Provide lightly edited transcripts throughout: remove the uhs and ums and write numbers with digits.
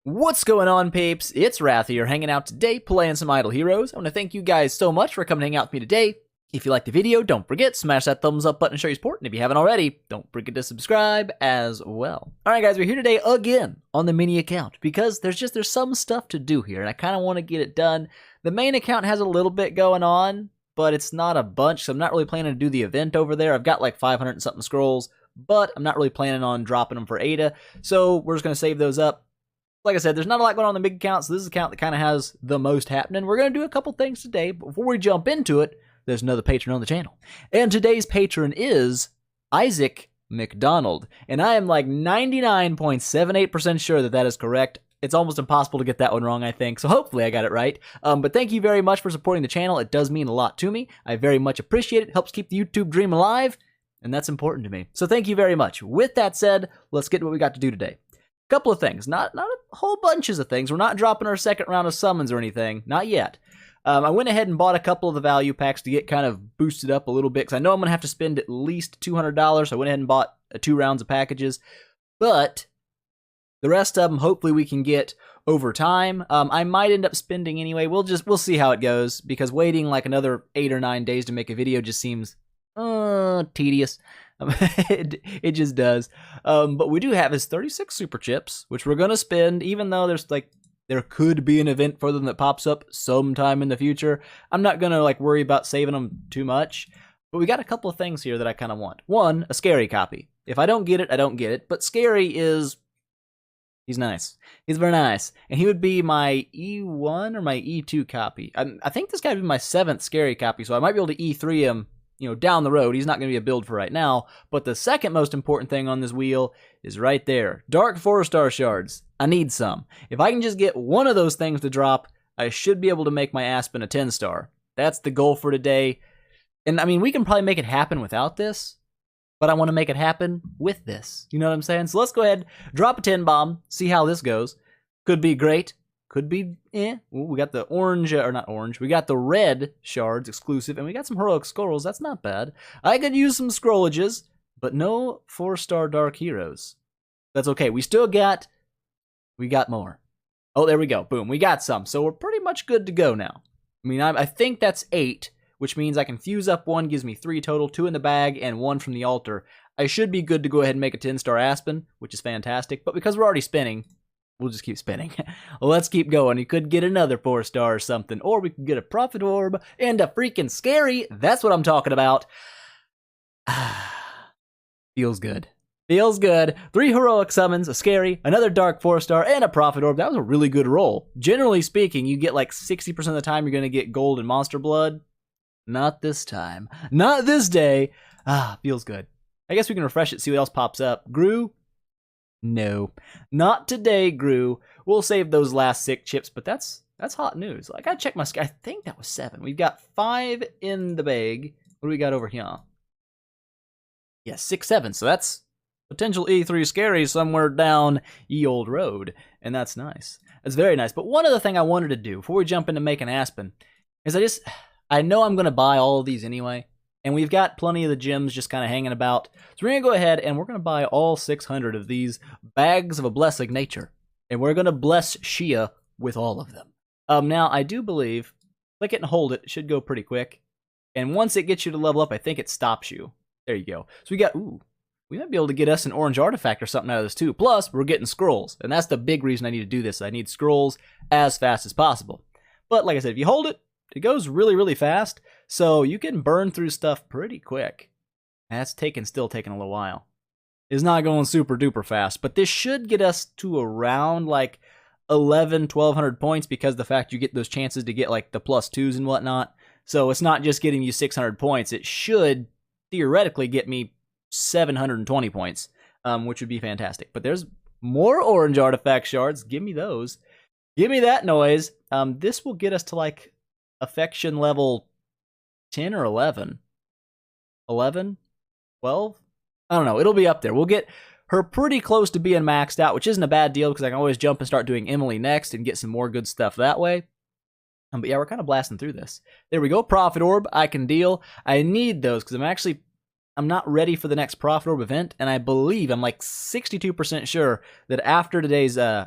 What's going on, peeps? It's Wrath here, hanging out today, playing some Idle Heroes. I want to thank you guys so much for coming to hang out with me today. If you liked the video, don't forget, smash that thumbs up button to show your support, and if you haven't already, don't forget to subscribe as well. Alright guys, we're here today again on the mini account, because there's some stuff to do here, and I kind of want to get it done. The main account has a little bit going on, but it's not a bunch, so I'm not really planning to do the event over there. I've got like 500 and something scrolls, but I'm not really planning on dropping them for Aida, so we're just going to save those up. Like I said, there's not a lot going on in the big account, so this is the account that kind of has the most happening. We're going to do a couple things today, but before we jump into it, there's another patron on the channel. And today's patron is Isaac McDonald, and I am like 99.78% sure that that is correct. It's almost impossible to get that one wrong, I think, so hopefully I got it right. But thank you very much for supporting the channel. It does mean a lot to me. I very much appreciate it. It helps keep the YouTube dream alive, and that's important to me. So thank you very much. With that said, let's get to what we got to do today. Couple of things, not a whole bunches of things. We're not dropping our second round of summons or anything, not yet. I went ahead and bought a couple of the value packs to get kind of boosted up a little bit, because I know I'm going to have to spend at least $200, so I went ahead and bought 2 rounds of packages. But the rest of them, hopefully we can get over time. I might end up spending anyway. We'll see how it goes, because waiting like another 8 or 9 days to make a video just seems tedious. It just does. But we do have his 36 super chips, which we're going to spend, even though there could be an event for them that pops up sometime in the future. I'm not going to worry about saving them too much. But we got a couple of things here that I kind of want. One, a scary copy. If I don't get it, I don't get it. But scary he's nice. He's very nice. And he would be my E1 or my E2 copy. I think this guy would be my 7th scary copy, so I might be able to E3 him, down the road. He's not going to be a build for right now. But the second most important thing on this wheel is right there. Dark 4-star shards. I need some. If I can just get one of those things to drop, I should be able to make my Aspen a 10-star. That's the goal for today. And I mean, we can probably make it happen without this, but I want to make it happen with this. You know what I'm saying? So let's go ahead, drop a 10 bomb, see how this goes. Could be great. Could be, Ooh, we got the orange, or not orange, we got the red shards exclusive, and we got some heroic scrolls. That's not bad. I could use some scrollages, but no 4-star dark heroes. That's okay. We got more. Oh, there we go. Boom. We got some. So we're pretty much good to go now. I mean, I think that's 8, which means I can fuse up 1, gives me 3 total, 2 in the bag, and 1 from the altar. I should be good to go ahead and make a 10-star Aspen, which is fantastic. But because we're already spinning, we'll just keep spinning. Let's keep going. You could get another 4-star or something, or we could get a Prophet Orb and a freaking scary. That's what I'm talking about. Feels good. Feels good. 3 heroic summons, a scary, another dark 4-star, and a Prophet Orb. That was a really good roll. Generally speaking, you get like 60% of the time you're going to get gold and monster blood. Not this time. Not this day. Feels good. I guess we can refresh it, see what else pops up. Grew? No. Not today, Grew. We'll save those last 6 chips, but that's hot news. I gotta check my sky. I think that was 7. We've got 5 in the bag. What do we got over here? Yeah, 6, 7. So that's potential E3 scary somewhere down ye old road. And that's nice. That's very nice. But one other thing I wanted to do before we jump into making Aspen is I know I'm going to buy all of these anyway. And we've got plenty of the gems just kind of hanging about. So we're going to go ahead and we're going to buy all 600 of these bags of a blessed nature. And we're going to bless Shia with all of them. Now, I do believe, click it and hold it. It should go pretty quick. And once it gets you to level up, I think it stops you. There you go. So we might be able to get us an orange artifact or something out of this too. Plus, we're getting scrolls. And that's the big reason I need to do this. I need scrolls as fast as possible. But like I said, if you hold it, it goes really, really fast. So you can burn through stuff pretty quick. That's still taking a little while. It's not going super duper fast. But this should get us to around like 1,200 points, because the fact you get those chances to get like the +2s and whatnot. So it's not just getting you 600 points. It should theoretically get me 720 points, which would be fantastic. But there's more orange artifact shards. Give me those. Give me that noise. This will get us to like affection level 10 or 11. 11? 12? I don't know. It'll be up there. We'll get her pretty close to being maxed out, which isn't a bad deal, because I can always jump and start doing Emily next and get some more good stuff that way. But yeah, we're kind of blasting through this. There we go. Prophet Orb. I can deal. I need those because I'm not ready for the next Prophet Orb event, and I believe, I'm like 62% sure that after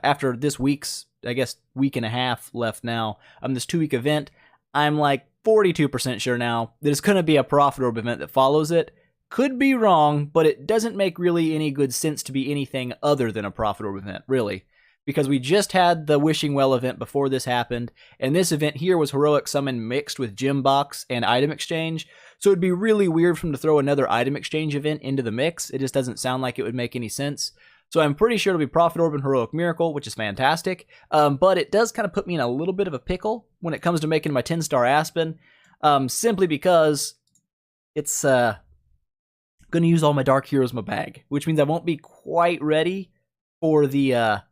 after this week's, I guess, week and a half left now, this 2-week event, I'm like 42% sure now that it's going to be a Prophet Orb event that follows it. Could be wrong, but it doesn't make really any good sense to be anything other than a Prophet Orb event, really. Because we just had the Wishing Well event before this happened, and this event here was Heroic Summon mixed with Gem Box and Item Exchange, so it'd be really weird for him to throw another Item Exchange event into the mix. It just doesn't sound like it would make any sense. So I'm pretty sure it'll be Prophet Orb and Heroic Miracle, which is fantastic, but it does kind of put me in a little bit of a pickle when it comes to making my 10-star Aspen, simply because it's going to use all my Dark Heroes in my bag, which means I won't be quite ready for the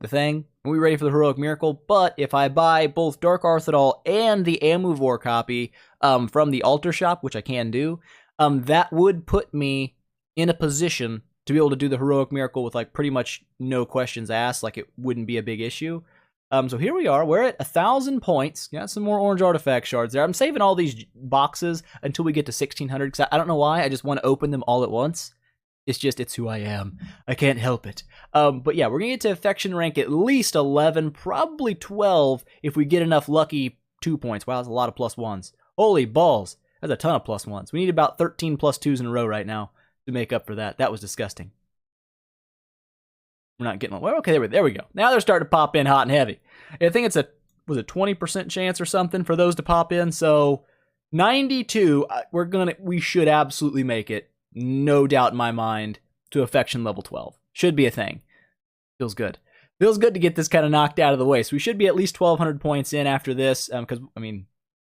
thing. We'll be ready for the Heroic Miracle, but if I buy both Dark Arthidal and the Amuvor copy from the Altar Shop, which I can do, that would put me in a position to be able to do the Heroic Miracle with like pretty much no questions asked, like it wouldn't be a big issue. So here we are, we're at 1,000 points, got some more orange artifact shards there. I'm saving all these boxes until we get to 1,600, because I don't know why, I just want to open them all at once. It's who I am. I can't help it. But yeah, we're going to get to Affection rank at least 11, probably 12, if we get enough lucky 2 points. Wow, that's a lot of +1s. Holy balls. That's a ton of +1s. We need about 13 +2s in a row right now to make up for that. That was disgusting. We're not getting... Well, okay, there we go. Now they're starting to pop in hot and heavy. I think it's a... Was it 20% chance or something for those to pop in? So 92, we should absolutely make it. No doubt in my mind, to Affection level 12. Should be a thing. Feels good. Feels good to get this kind of knocked out of the way. So we should be at least 1,200 points in after this, because, I mean,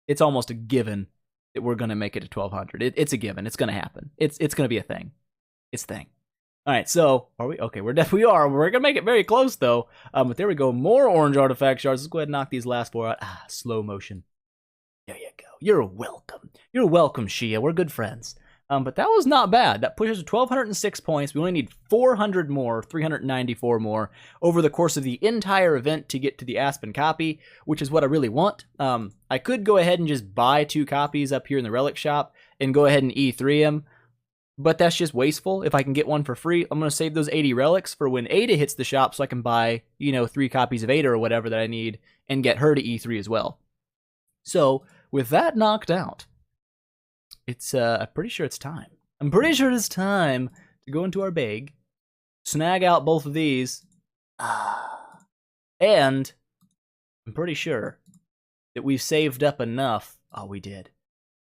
it's almost a given that we're going to make it to 1,200. It's a given. It's going to happen. It's going to be a thing. It's a thing. All right, so, are we? Okay, we are. We're going to make it very close, though. But there we go. More orange artifact shards. Let's go ahead and knock these last 4 out. Slow motion. There you go. You're welcome. You're welcome, Shia. We're good friends. But that was not bad. That pushes to 1,206 points. We only need 400 more, 394 more, over the course of the entire event to get to the Aspen copy, which is what I really want. I could go ahead and just buy 2 copies up here in the Relic Shop and go ahead and E3 them, but that's just wasteful. If I can get one for free, I'm going to save those 80 relics for when Aida hits the shop so I can buy, 3 copies of Aida or whatever that I need and get her to E3 as well. So, with that knocked out, I'm pretty sure it's time. I'm pretty sure it's time to go into our bag, snag out both of these, and I'm pretty sure that we've saved up enough. Oh, we did.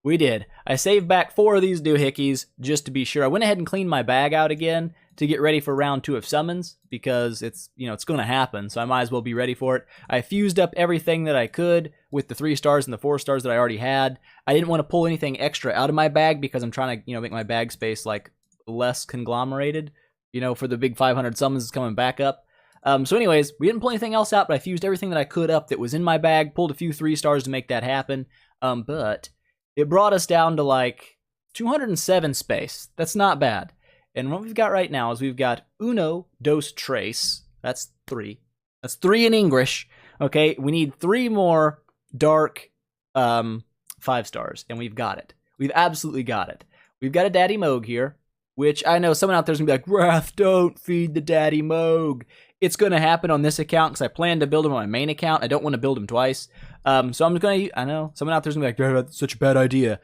We did. I saved back 4 of these doohickeys just to be sure. I went ahead and cleaned my bag out again to get ready for round 2 of summons because it's going to happen, so I might as well be ready for it. I fused up everything that I could with the 3 stars and the 4 stars that I already had. I didn't want to pull anything extra out of my bag because I'm trying to, make my bag space like less conglomerated, for the big 500 summons coming back up. So anyways, we didn't pull anything else out, but I fused everything that I could up that was in my bag, pulled a few 3 stars to make that happen. But it brought us down to like 207 space. That's not bad. And what we've got right now is we've got uno, dos, tres. That's 3. That's 3 in English. Okay, we need 3 more dark 5 stars, and we've got it. We've absolutely got it. We've got a Daddy Moog here, which I know someone out there's going to be like, Wrath, don't feed the Daddy Moog. It's going to happen on this account because I plan to build him on my main account. I don't want to build him twice. So I'm just going to, I know, someone out there's going to be like, that's such a bad idea.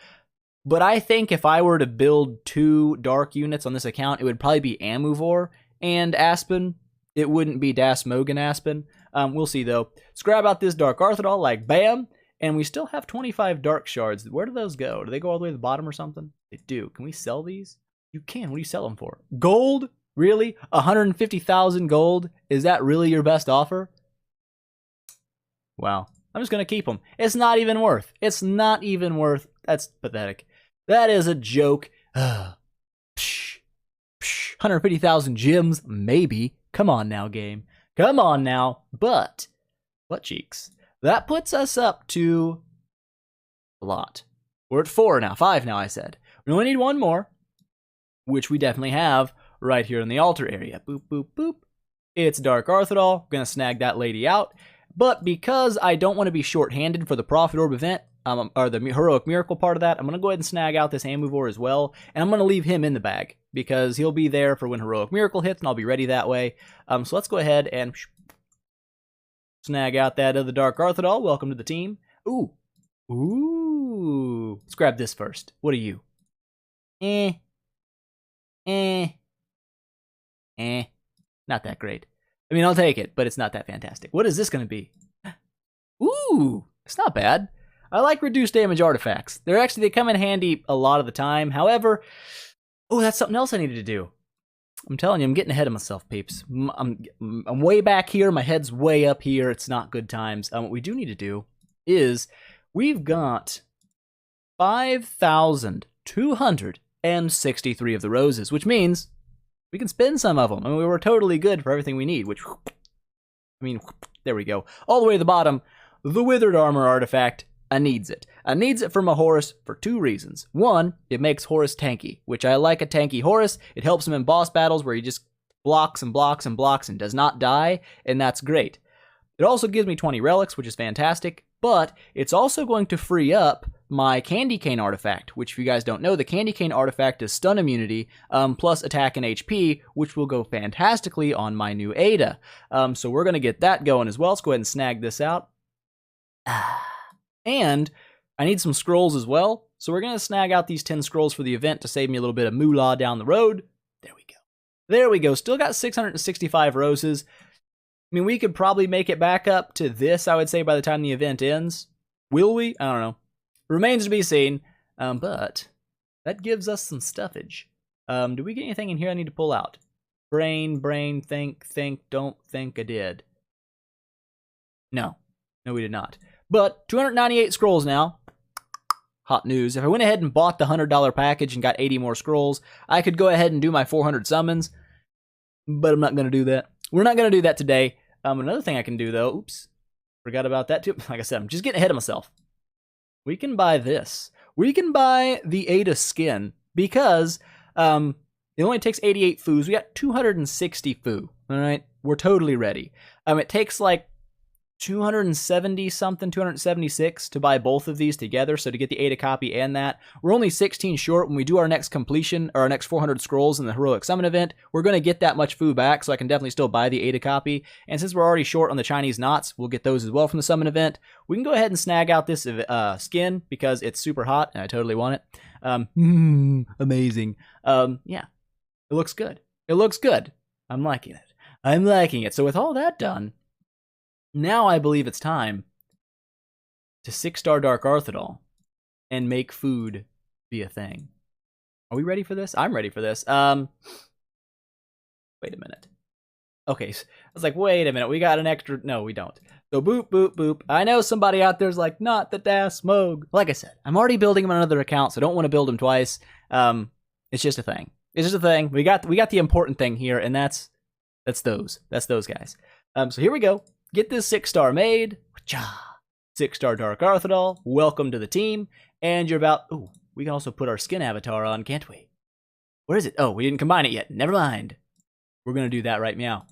But I think if I were to build 2 dark units on this account, it would probably be Amuvor and Aspen. It wouldn't be Das Moog and Aspen. We'll see, though. Let's grab out this Dark Arthidal, like bam. And we still have 25 dark shards. Where do those go? Do they go all the way to the bottom or something? They do. Can we sell these? You can. What do you sell them for? Gold? Really? 150,000 gold? Is that really your best offer? Wow. I'm just going to keep them. It's not even worth. It's not even worth. That's pathetic. That is a joke. 150,000 gems? Maybe. Come on now, game. Come on now. But, butt cheeks. That puts us up to a lot. We're at 4 now. 5 now, I said. We only need 1 more, which we definitely have right here in the altar area. Boop, boop, boop. It's Dark Arthidal. We're going to snag that lady out. But because I don't want to be short-handed for the Prophet Orb event, or the heroic miracle part of that. I'm going to go ahead and snag out this Amuvor as well, and I'm going to leave him in the bag because he'll be there for when heroic miracle hits, and I'll be ready that way. So let's go ahead and snag out that other Dark Arthrodol. Welcome to the team. Ooh. Let's grab this first. What are you? Not that great. I mean, I'll take it, but it's not that fantastic. What is this going to be? Ooh, it's not bad. I like reduced damage artifacts. They come in handy a lot of the time. However, that's something else I needed to do. I'm telling you, I'm getting ahead of myself, peeps. I'm way back here. My head's way up here. It's not good times. What we do need to do is we've got 5,263 of the roses, which means we can spin some of them. I mean, we were totally good for everything we need, which, I mean, there we go. All the way to the bottom, the Withered Armor artifact. I needs it. I needs it for my Horus for 2 reasons. 1, it makes Horus tanky, which I like a tanky Horus. It helps him in boss battles where he just blocks and blocks and blocks and does not die, and that's great. It also gives me 20 relics, which is fantastic, but it's also going to free up my Candy Cane artifact, which if you guys don't know, the Candy Cane artifact is stun immunity plus attack and HP, which will go fantastically on my new Aida. So we're going to get that going as well. Let's go ahead and snag this out. And I need some scrolls as well, so we're going to snag out these 10 scrolls for the event to save me a little bit of moolah down the road. There we go. There we go. Still got 665 roses. I mean, we could probably make it back up to this, I would say, by the time the event ends. Will we? I don't know. Remains to be seen, but that gives us some stuffage. Do we get anything in here I need to pull out? Brain, think, don't think I did. No, we did not. But 298 scrolls now. Hot news. If I went ahead and bought the $100 package and got 80 more scrolls, I could go ahead and do my 400 summons, but I'm not going to do that. We're not going to do that today. Another thing I can do, though, oops, forgot about that too. Like I said, I'm just getting ahead of myself. We can buy this. We can buy the Aida skin because it only takes 88 foos. We got 260 foo, all right? We're totally ready. It takes like 270 something, 276 to buy both of these together. So to get the Aida copy and that, we're only 16 short. When we do our next completion or our next 400 scrolls in the heroic summon event, we're going to get that much foo back. So I can definitely still buy the Aida copy. And since we're already short on the Chinese knots, we'll get those as well from the summon event. We can go ahead and snag out this skin because it's super hot and I totally want it. Amazing. Yeah, it looks good. It looks good. I'm liking it. I'm liking it. So with all that done, now I believe it's time to 6-star Dark Arthrodol and make food be a thing. Are we ready for this? I'm ready for this. Wait a minute. Okay, so I was like, wait a minute. We got an extra. No, we don't. So boop, boop, boop. I know somebody out there's like, not the Das Smog. Like I said, I'm already building them on another account, so I don't want to build them twice. It's just a thing. It's just a thing. We got the important thing here, and that's those. That's those guys. So here we go. Get this 6-star made. 6-star Dark Arthrodol. Welcome to the team. And you're about... Ooh, we can also put our skin avatar on, can't we? Where is it? Oh, we didn't combine it yet. Never mind. We're going to do that right meow.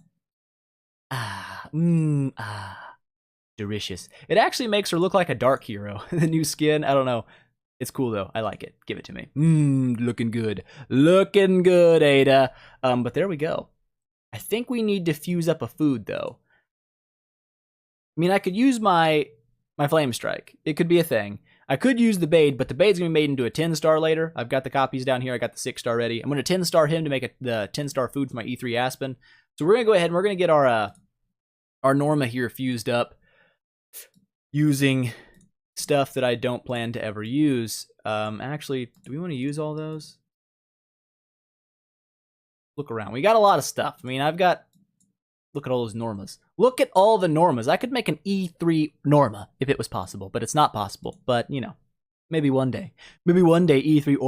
Delicious. It actually makes her look like a dark hero. The new skin, I don't know. It's cool, though. I like it. Give it to me. Looking good. Looking good, Aida. But there we go. I think we need to fuse up a food, though. I mean, I could use my Flame Strike. It could be a thing. I could use the Bade, but the Bade's going to be made into a 10-star later. I've got the copies down here. I got the 6-star ready. I'm going to 10-star him to make the 10-star food for my E3 Aspen. So we're going to go ahead and we're going to get our Norma here fused up using stuff that I don't plan to ever use. Actually, do we want to use all those? Look around. We got a lot of stuff. I mean, look at all those Normas. Look at all the Normas. I could make an E3 Norma if it was possible, but it's not possible. But, you know, maybe one day. Maybe one day E3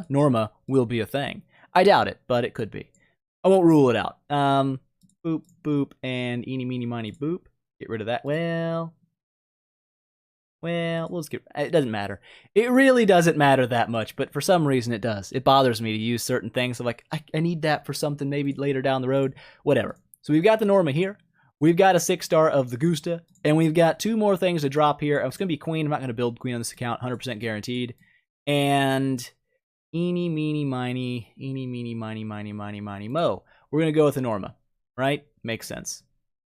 Norma will be a thing. I doubt it, but it could be. I won't rule it out. Boop, boop, and eeny, meeny, miny, boop. Get rid of that. Well, let's get... It doesn't matter. It really doesn't matter that much, but for some reason it does. It bothers me to use certain things. So like, I need that for something maybe later down the road. Whatever. So we've got the Norma here. We've got a 6-star of the Gusta, and we've got 2 more things to drop here. It's going to be Queen. I'm not going to build Queen on this account, 100% guaranteed. And eeny, meeny, miny, mo. We're going to go with a Norma, right? Makes sense.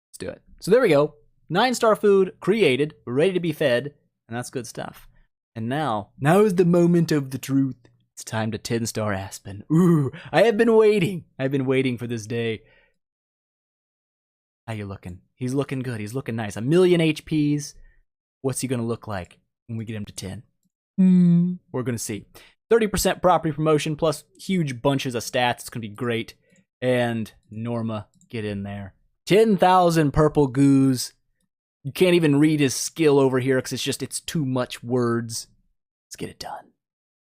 Let's do it. So there we go. 9-star food created, ready to be fed, and that's good stuff. And now is the moment of the truth. It's time to 10-star Aspen. Ooh, I have been waiting. I've been waiting for this day. How you looking? He's looking good. He's looking nice. 1,000,000 HPs. What's he going to look like when we get him to 10? We're going to see. 30% property promotion plus huge bunches of stats. It's going to be great. And Norma, get in there. 10,000 purple goos. You can't even read his skill over here because it's too much words. Let's get it done.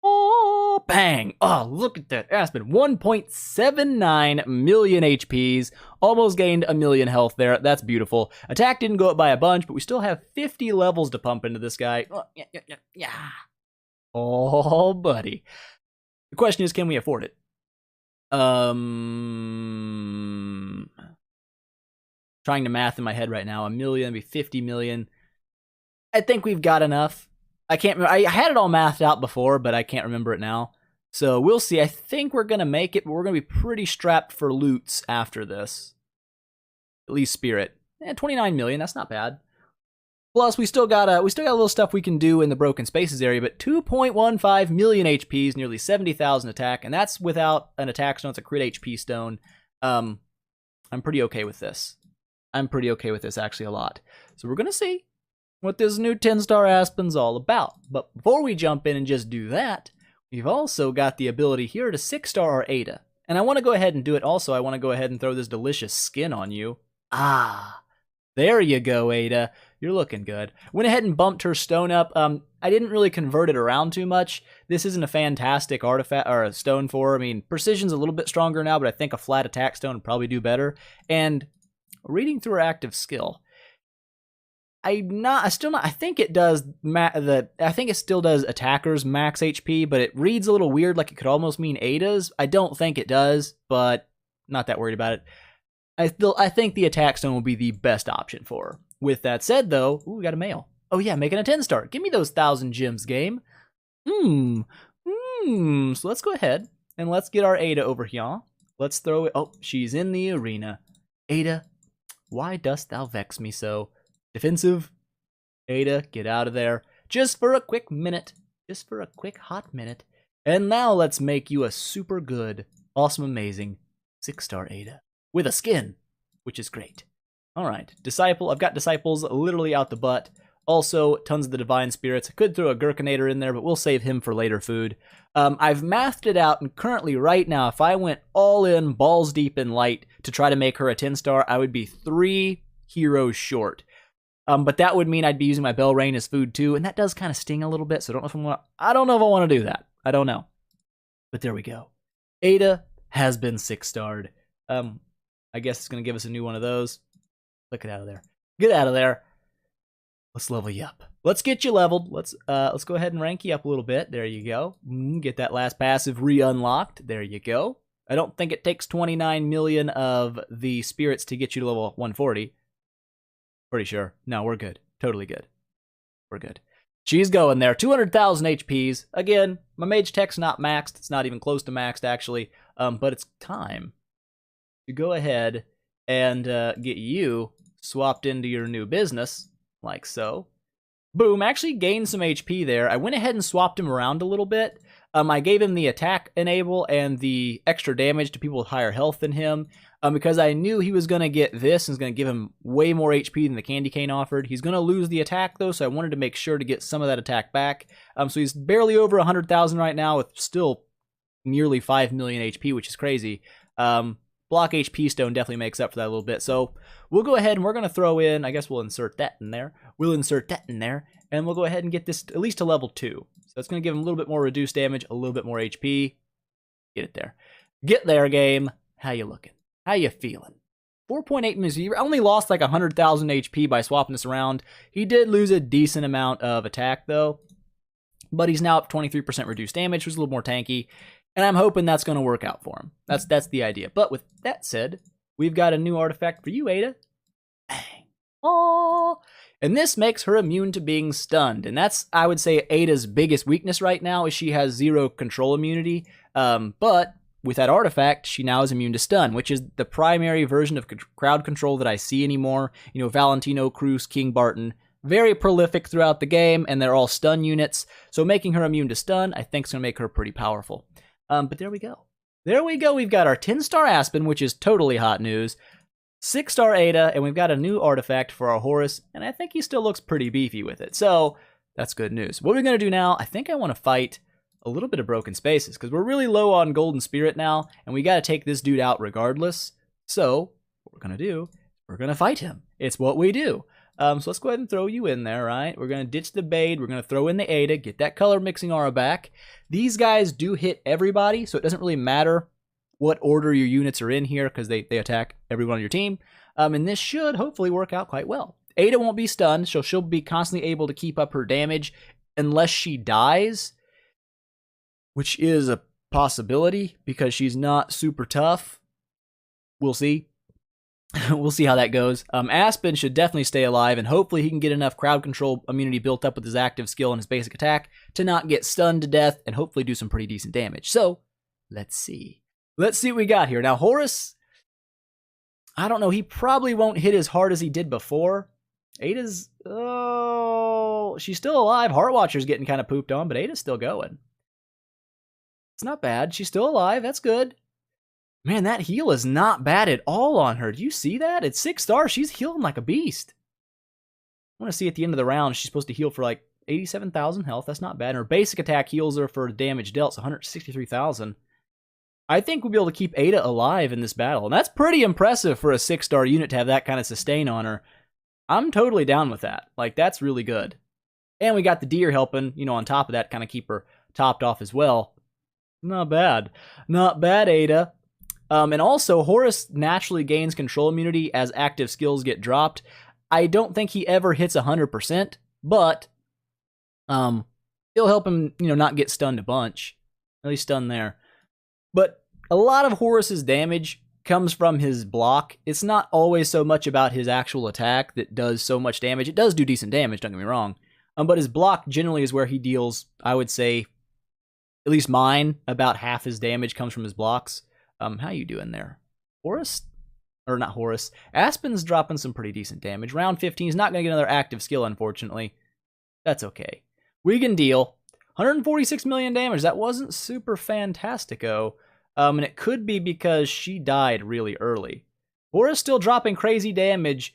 Oh, bang. Oh, look at that. Aspen, 1.79 million HPs. Almost gained 1,000,000 health there. That's beautiful. Attack didn't go up by a bunch, but we still have 50 levels to pump into this guy. Oh, yeah. Oh, buddy. The question is, can we afford it? Trying to math in my head right now. 1,000,000, that'd be 50 million. I think we've got enough. I can't remember. I had it all mathed out before, but I can't remember it now. So we'll see. I think we're going to make it, but we're going to be pretty strapped for loots after this. At least spirit. 29 million, that's not bad. Plus, we still got a little stuff we can do in the Broken Spaces area, but 2.15 million HPs, nearly 70,000 attack, and that's without an attack stone. It's a crit HP stone. I'm pretty okay with this. I'm pretty okay with this, actually, a lot. So we're going to see what this new 10-star Aspen's all about. But before we jump in and just do that, we've also got the ability here to 6-star our Aida. And I want to go ahead and do it also. I want to go ahead and throw this delicious skin on you. Ah, there you go, Aida. You're looking good. Went ahead and bumped her stone up. I didn't really convert it around too much. This isn't a fantastic artifact or a stone for her. I mean, precision's a little bit stronger now, but I think a flat attack stone would probably do better. And reading through her active skill, I think it does. I think it still does attackers max HP, but it reads a little weird, like it could almost mean Aida's. I don't think it does, but not that worried about it. I think the attack stone will be the best option for her. With that said, though, ooh, we got a mail. Oh yeah, making a 10-star. Give me those 1,000 gems, game. So let's go ahead and let's get our Aida over here. Let's throw it. Oh, she's in the arena. Aida, why dost thou vex me so? Defensive. Aida, get out of there. Just for a quick minute. Just for a quick hot minute. And now let's make you a super good, awesome, amazing 6-star Aida. With a skin, which is great. Alright, Disciple. I've got Disciples literally out the butt. Also, tons of the Divine Spirits. I could throw a Gherkinator in there, but we'll save him for later food. I've mathed it out, and currently, right now, if I went all in, balls deep in light, to try to make her a 10-star, I would be 3 heroes short. But that would mean I'd be using my Bell Rain as food too, and that does kind of sting a little bit, so I don't know if I want to do that. I don't know. But there we go. Aida has been 6-starred. I guess it's going to give us a new one of those. Look it out of there. Get out of there. Let's level you up. Let's get you leveled. Let's go ahead and rank you up a little bit. There you go. Get that last passive re-unlocked. There you go. I don't think it takes 29 million of the spirits to get you to level 140. Pretty sure. No, we're good. Totally good. We're good. She's going there. 200,000 HPs. Again, my mage tech's not maxed. It's not even close to maxed, actually. But it's time to go ahead and get you swapped into your new business, like so. Boom, actually gained some HP there. I went ahead and swapped him around a little bit. I gave him the attack enable and the extra damage to people with higher health than him, because I knew he was going to get this and was going to give him way more HP than the candy cane offered. He's going to lose the attack, though, so I wanted to make sure to get some of that attack back. So he's barely over 100,000 right now with still nearly 5 million HP, which is crazy. Block HP stone definitely makes up for that a little bit. So we'll go ahead and we're going to throw in, I guess we'll insert that in there. We'll insert that in there, and we'll go ahead and get this at least to level 2. So it's going to give him a little bit more reduced damage, a little bit more HP. Get it there. Get there, game. How you looking? How you feeling? 4.8 minutes. He only lost like 100,000 HP by swapping this around. He did lose a decent amount of attack, though. But he's now up 23% reduced damage, which is a little more tanky. And I'm hoping that's going to work out for him. That's the idea. But with that said, we've got a new artifact for you, Aida. Oh, and this makes her immune to being stunned. And that's, I would say, Aida's biggest weakness right now is she has 0 control immunity. But with that artifact, she now is immune to stun, which is the primary version of crowd control that I see anymore. You know, Valentino, Cruz, King Barton, very prolific throughout the game, and they're all stun units. So making her immune to stun, I think is going to make her pretty powerful. But there we go. There we go. We've got our 10-star Aspen, which is totally hot news. 6-star Aida, and we've got a new artifact for our Horus, and I think he still looks pretty beefy with it. So that's good news. What we're going to do now, I think I want to fight a little bit of Broken Spaces, because we're really low on Golden Spirit now, and we got to take this dude out regardless. So what we're going to do, we're going to fight him. It's what we do. So let's go ahead and throw you in there, right? We're going to ditch the Bade. We're going to throw in the Aida, get that color mixing aura back. These guys do hit everybody, so it doesn't really matter what order your units are in here, because they attack everyone on your team. And this should hopefully work out quite well. Aida won't be stunned, so she'll be constantly able to keep up her damage unless she dies, which is a possibility because she's not super tough. We'll see. We'll see how that goes. Aspen should definitely stay alive, and hopefully he can get enough crowd control immunity built up with his active skill and his basic attack to not get stunned to death and hopefully do some pretty decent damage. So, let's see. Let's see what we got here. Now, Horus, I don't know. He probably won't hit as hard as he did before. Aida's, oh, she's still alive. Heartwatcher's getting kind of pooped on, but Aida's still going. It's not bad. She's still alive. That's good. Man, that heal is not bad at all on her. Do you see that? It's 6 stars. She's healing like a beast. I want to see at the end of the round, she's supposed to heal for like 87,000 health. That's not bad. And her basic attack heals her for damage dealt, so 163,000. I think we'll be able to keep Aida alive in this battle. And that's pretty impressive for a 6-star unit to have that kind of sustain on her. I'm totally down with that. Like, that's really good. And we got the deer helping, you know, on top of that, kind of keep her topped off as well. Not bad. Not bad, Aida. And also, Horus naturally gains control immunity as active skills get dropped. I don't think he ever hits 100%, but it'll help him, you know, not get stunned a bunch. At least stunned there. But a lot of Horus's damage comes from his block. It's not always so much about his actual attack that does so much damage. It does do decent damage, don't get me wrong. But his block generally is where he deals, I would say, at least mine, about half his damage comes from his blocks. How you doing there? Horus? Or not Horus. Aspen's dropping some pretty decent damage. Round 15, he's not going to get another active skill, unfortunately. That's okay. We can deal. 146 million damage. That wasn't super fantastico. And it could be because she died really early. Horus still dropping crazy damage.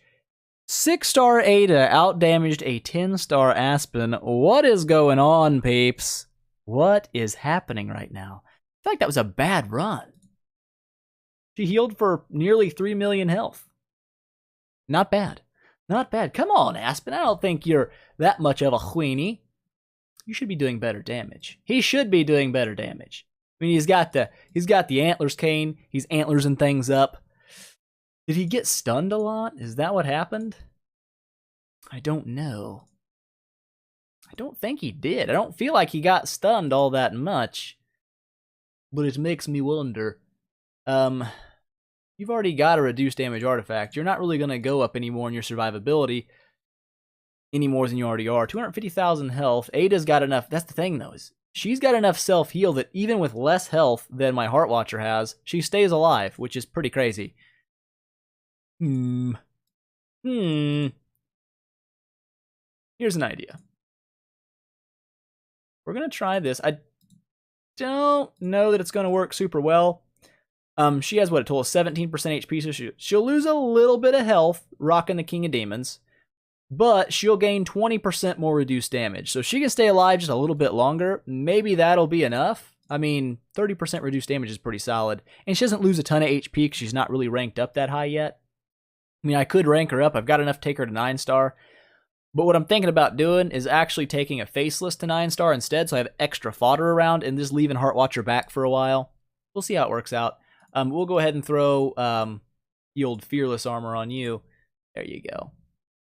6-star Aida outdamaged a 10-star Aspen. What is going on, peeps? What is happening right now? I feel like that was a bad run. She healed for nearly 3 million health. Not bad. Not bad. Come on, Aspen. I don't think you're that much of a Queenie. You should be doing better damage. He should be doing better damage. I mean, he's got the antlers cane. He's antlersing things up. Did he get stunned a lot? Is that what happened? I don't know. I don't think he did. I don't feel like he got stunned all that much. But it makes me wonder. You've already got a reduced damage artifact. You're not really going to go up anymore in your survivability any more than you already are. 250,000 health. Aida's got enough. That's the thing, though, is she's got enough self-heal that even with less health than my Heartwatcher has, she stays alive, which is pretty crazy. Here's an idea. We're going to try this. I don't know that it's going to work super well. She has, what, a total of 17% HP, so she'll lose a little bit of health rocking the King of Demons, but she'll gain 20% more reduced damage. So she can stay alive just a little bit longer. Maybe that'll be enough. I mean, 30% reduced damage is pretty solid. And she doesn't lose a ton of HP because she's not really ranked up that high yet. I mean, I could rank her up. I've got enough to take her to 9-star. But what I'm thinking about doing is actually taking a Faceless to 9-star instead, so I have extra fodder around and just leaving Heartwatcher back for a while. We'll see how it works out. We'll go ahead and throw the old Fearless armor on you. There you go.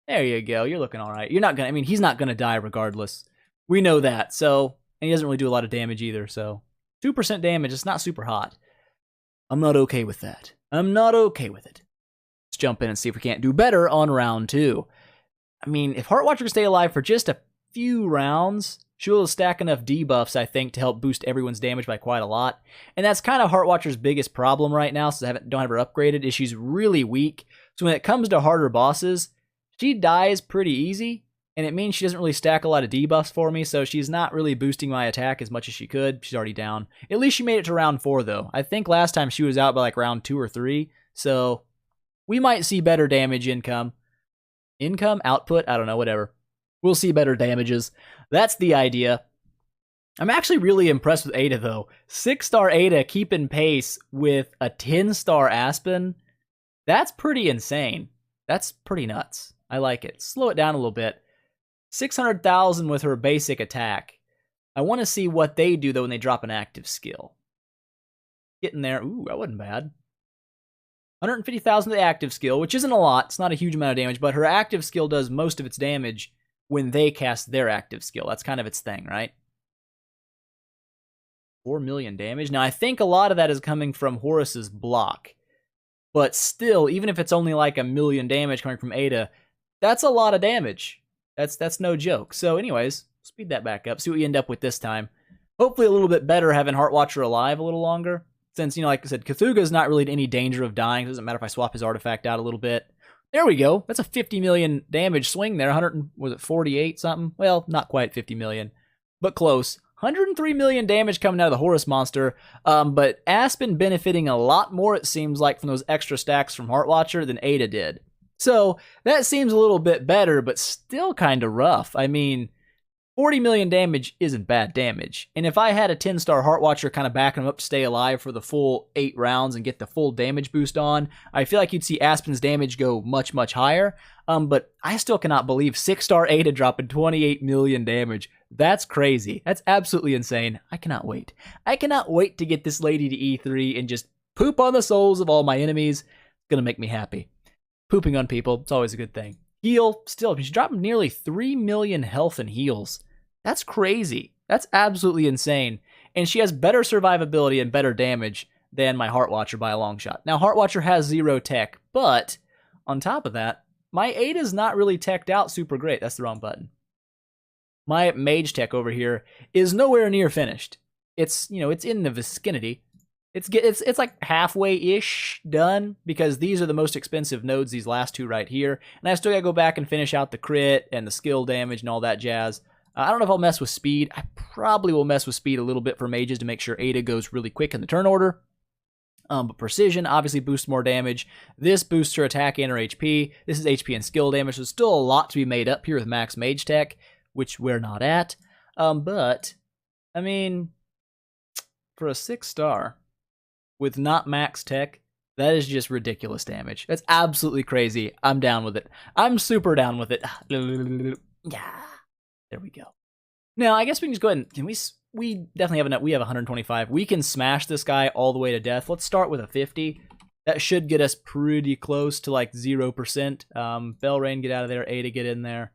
There you go. You're looking all right. You're not gonna. I mean, he's not gonna die regardless. We know that. So, and he doesn't really do a lot of damage either. So, 2% damage. It's not super hot. I'm not okay with that. I'm not okay with it. Let's jump in and see if we can't do better on round 2. I mean, if Heartwatcher can stay alive for just a few rounds, she'll stack enough debuffs, I think, to help boost everyone's damage by quite a lot. And that's kind of Heartwatcher's biggest problem right now, since I don't have her upgraded, is she's really weak. So when it comes to harder bosses, she dies pretty easy, and it means she doesn't really stack a lot of debuffs for me, so she's not really boosting my attack as much as she could. She's already down. At least she made it to round 4, though. I think last time she was out by like round 2 or 3, so we might see better damage income. Income? Output? I don't know, whatever. We'll see better damages. That's the idea. I'm actually really impressed with Aida, though. 6-star Aida keeping pace with a 10-star Aspen. That's pretty insane. That's pretty nuts. I like it. Slow it down a little bit. 600,000 with her basic attack. I want to see what they do, though, when they drop an active skill. Getting there. Ooh, that wasn't bad. 150,000 the active skill, which isn't a lot. It's not a huge amount of damage, but her active skill does most of its damage when they cast their active skill. That's kind of its thing, right? 4 million damage. Now, I think a lot of that is coming from Horus's block. But still, even if it's only like 1 million damage coming from Aida, that's a lot of damage. That's no joke. So anyways, speed that back up. See what you end up with this time. Hopefully a little bit better having Heartwatcher alive a little longer. Since, like I said, Cthulhu's not really in any danger of dying. It doesn't matter if I swap his artifact out a little bit. There we go. That's a 50 million damage swing there. 148 something? Well, not quite 50 million, but close. 103 million damage coming out of the Horus monster, but Aspen benefiting a lot more, it seems like, from those extra stacks from Heartwatcher than Aida did. So that seems a little bit better, but still kind of rough. I mean, 40 million damage isn't bad damage. And if I had a 10-star Heartwatcher kind of backing him up to stay alive for the full 8 rounds and get the full damage boost on, I feel like you'd see Aspen's damage go much, much higher. But I still cannot believe 6-star Aida dropping 28 million damage. That's crazy. That's absolutely insane. I cannot wait. I cannot wait to get this lady to E3 and just poop on the souls of all my enemies. It's going to make me happy. Pooping on people, it's always a good thing. Heal, still, she's dropping nearly 3 million health and heals. That's crazy. That's absolutely insane. And she has better survivability and better damage than my Heartwatcher by a long shot. Now, Heartwatcher has 0 tech, but on top of that, my Aida's not really teched out super great. That's the wrong button. My mage tech over here is nowhere near finished. It's, it's in the vicinity. It's like halfway-ish done, because these are the most expensive nodes, these last 2 right here. And I still gotta go back and finish out the crit and the skill damage and all that jazz. I don't know if I'll mess with speed. I probably will mess with speed a little bit for mages to make sure Aida goes really quick in the turn order. But precision obviously boosts more damage. This boosts her attack and her HP. This is HP and skill damage. There's still a lot to be made up here with max mage tech, which we're not at. But, I mean, for a 6-star with not max tech, that is just ridiculous damage. That's absolutely crazy. I'm down with it. I'm super down with it. Yeah. There we go. Now, I guess we can just go ahead and... We definitely have enough. We have 125. We can smash this guy all the way to death. Let's start with a 50. That should get us pretty close to like 0%. Belrain, get out of there. Aida, get in there.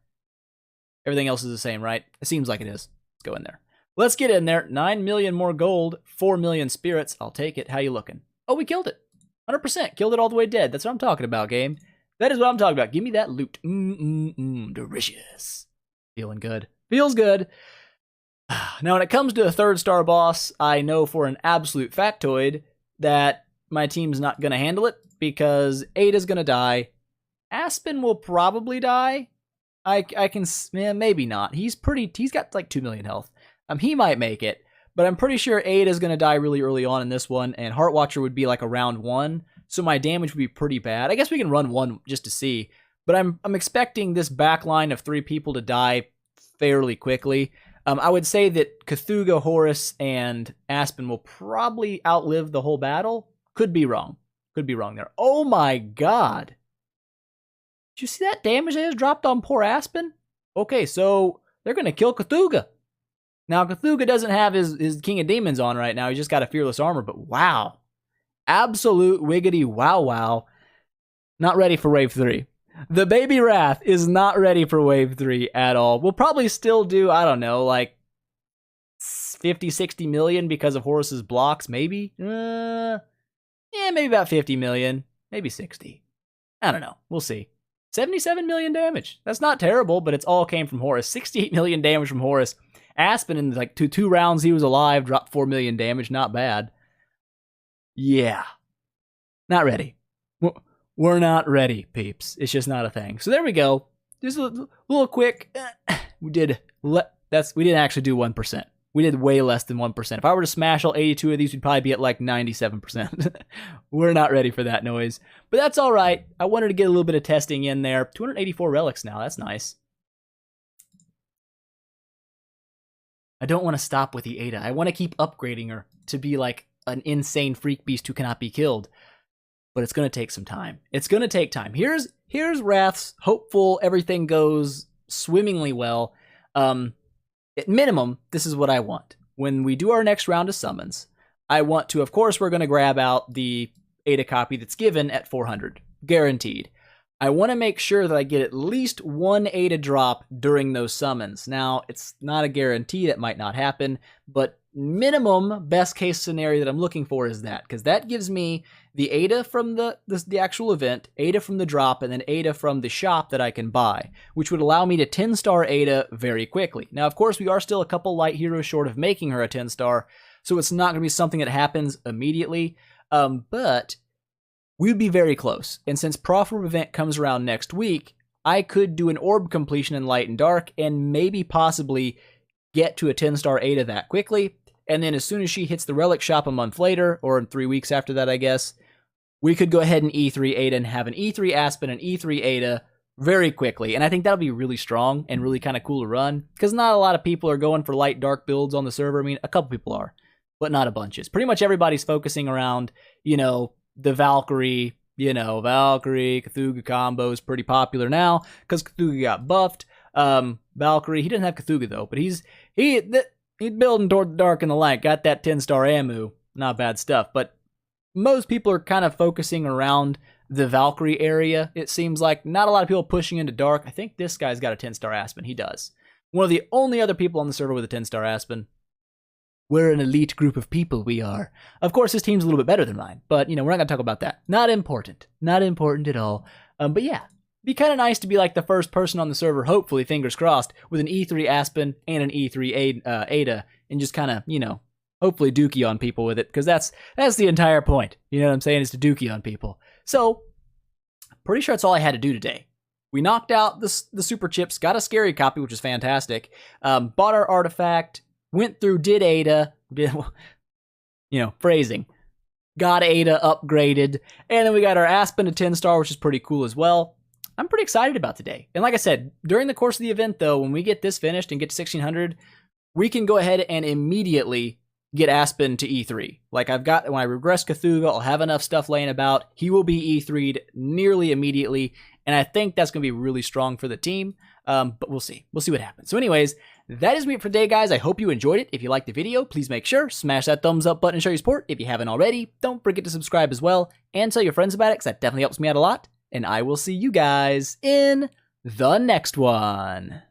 Everything else is the same, right? It seems like it is. Let's go in there. Let's get in there. 9 million more gold. 4 million spirits. I'll take it. How you looking? Oh, we killed it. 100%. Killed it all the way dead. That's what I'm talking about, game. That is what I'm talking about. Give me that loot. Delicious. Feeling good. Feels good. Now, when it comes to a 3rd-star boss, I know for an absolute factoid that my team's not going to handle it, because Aida's going to die. Aspen will probably die. I can... maybe not. He's got like 2 million health. He might make it, but I'm pretty sure Aida's going to die really early on in this one, and Heartwatcher would be like a round 1, so my damage would be pretty bad. I guess we can run one just to see, but I'm expecting this back line of 3 people to die fairly quickly. I would say that Cthulhu, Horus, and Aspen will probably outlive the whole battle. Could be wrong. Could be wrong there. Oh my god. Did you see that damage they just dropped on poor Aspen? Okay, so they're going to kill Cthulhu. Now, Cthulhu doesn't have his King of Demons on right now. He's just got a Fearless Armor, but wow. Absolute wiggity wow. Not ready for Wave 3. The Baby Wrath is not ready for Wave 3 at all. We'll probably still do, I don't know, like 50, 60 million because of Horus's blocks, maybe? Yeah, maybe about 50 million. Maybe 60. I don't know. We'll see. 77 million damage. That's not terrible, but it's all came from Horus. 68 million damage from Horus. Aspen, in like two rounds he was alive, dropped 4 million damage. Not bad. Yeah. Not ready. We're not ready, peeps. It's just not a thing. So there we go. Just a little quick. We didn't actually do 1%. We did way less than 1%. If I were to smash all 82 of these, we'd probably be at like 97%. We're not ready for that noise. But that's all right. I wanted to get a little bit of testing in there. 284 relics now. That's nice. I don't want to stop with the Aida. I want to keep upgrading her to be like an insane freak beast who cannot be killed. But it's going to take some time. It's going to take time. Here's Wrath's hopeful everything goes swimmingly well. At minimum, this is what I want. When we do our next round of summons, I want to, of course, we're going to grab out the Aida copy that's given at 400. Guaranteed. I want to make sure that I get at least one Aida drop during those summons. Now, it's not a guarantee, that might not happen, but minimum best case scenario that I'm looking for is that, because that gives me the Aida from the actual event, Aida from the drop, and then Aida from the shop that I can buy, which would allow me to 10-star Aida very quickly. Now, of course, we are still a couple light heroes short of making her a 10-star, so it's not going to be something that happens immediately, but we'd be very close. And since Profitable event comes around next week, I could do an orb completion in Light and Dark and maybe possibly get to a 10-star Aida that quickly. And then as soon as she hits the relic shop a month later, or in 3 weeks after that, I guess, we could go ahead and E3 Aida and have an E3 Aspen and E3 Aida very quickly. And I think that'll be really strong and really kind of cool to run, because not a lot of people are going for light dark builds on the server. I mean, a couple people are, but not a bunches. Pretty much everybody's focusing around, the Valkyrie, Valkyrie, Cthulhu combo is pretty popular now because Cthulhu got buffed. Valkyrie, he doesn't have Cthulhu though, but he's building toward the dark and the light, got that 10-star Amu, not bad stuff. But most people are kind of focusing around the Valkyrie area. It seems like not a lot of people pushing into dark. I think this guy's got a 10-star Aspen. He does. One of the only other people on the server with a 10-star Aspen. We're an elite group of people, we are. Of course, his team's a little bit better than mine, but, we're not going to talk about that. Not important. Not important at all. But yeah, be kind of nice to be like the first person on the server, hopefully, fingers crossed, with an E3 Aspen and an E3 Aida, and just kind of, hopefully dookie on people with it, because that's the entire point. You know what I'm saying? Is to dookie on people. So, pretty sure that's all I had to do today. We knocked out the super chips, got a scary copy, which is fantastic, bought our artifact, went through, did Aida, phrasing, got Aida upgraded, and then we got our Aspen to 10-star, which is pretty cool as well. I'm pretty excited about today. And like I said, during the course of the event, though, when we get this finished and get to 1600, we can go ahead and immediately get Aspen to E3. Like when I regress Cthulhu, I'll have enough stuff laying about. He will be E3'd nearly immediately, and I think that's going to be really strong for the team. But we'll see. We'll see what happens. So anyways, that is me for today, guys. I hope you enjoyed it. If you liked the video, please make sure, smash that thumbs up button and show your support. If you haven't already, don't forget to subscribe as well, and tell your friends about it, because that definitely helps me out a lot. And I will see you guys in the next one.